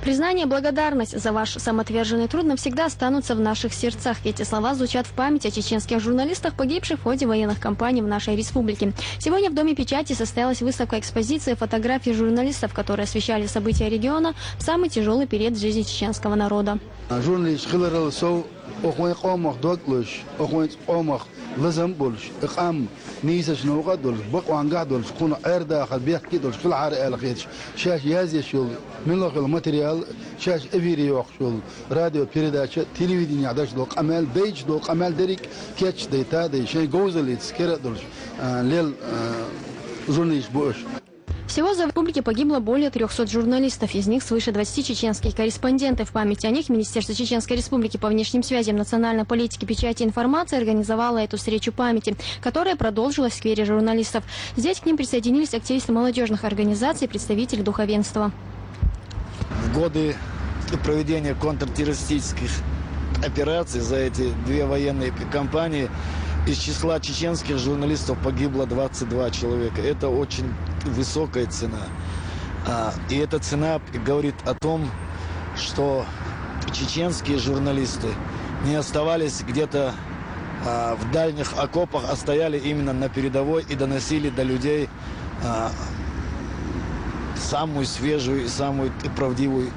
Признание и благодарность за ваш самоотверженный труд навсегда останутся в наших сердцах. Эти слова звучат в память о чеченских журналистах, погибших в ходе военных кампаний в нашей республике. Сегодня в Доме печати состоялась выставка экспозиции фотографий журналистов, которые освещали события региона в самый тяжелый период жизни чеченского народа. لازم بولش إقام نيسة شنو قدرش بقوان قدرش كون أردا خد بيحكي دولش كل عارق الخيرش شاش يازي شغل من لغة الماتريال شاش إفيريوخ شغل راديو بيردا تلفزيون يعدش دول قمال بيج دول قمال دريك كاتش ديتا دي شيء جوزليتس كيرا دولش ليل زونيش بوش. Всего за республике погибло более 300 журналистов, из них свыше 20 чеченских корреспондентов. В память о них Министерство Чеченской Республики по внешним связям, национальной политике, печати и информации организовало эту встречу памяти, которая продолжилась в сквере журналистов. Здесь к ним присоединились активисты молодежных организаций и представители духовенства. В годы проведения контртеррористических операций за эти две военные кампании из числа чеченских журналистов погибло 22 человека. Это очень высокая цена. И эта цена говорит о том, что чеченские журналисты не оставались где-то в дальних окопах, а стояли именно на передовой и доносили до людей самую свежую и самую правдивую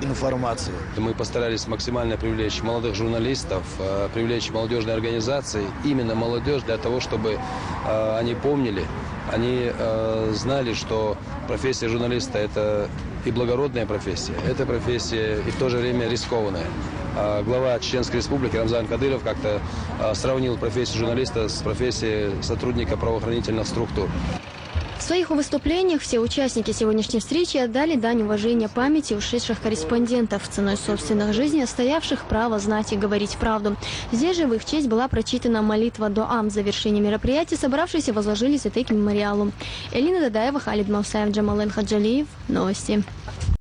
информацию. Мы постарались максимально привлечь молодых журналистов, привлечь молодежные организации, именно молодежь, для того, чтобы они помнили, они знали, что профессия журналиста – это и благородная профессия, это профессия и в то же время рискованная. Глава Чеченской Республики Рамзан Кадыров как-то сравнил профессию журналиста с профессией сотрудника правоохранительных структур. В своих выступлениях все участники сегодняшней встречи отдали дань уважения памяти ушедших корреспондентов, ценой собственных жизней отстоявших право знать и говорить правду. Здесь же в их честь была прочитана молитва Доам. В завершении мероприятия собравшиеся возложили цветы к мемориалу. Элина Дадаева, Халид Мавсаев, Джамален Хаджалиев. Новости.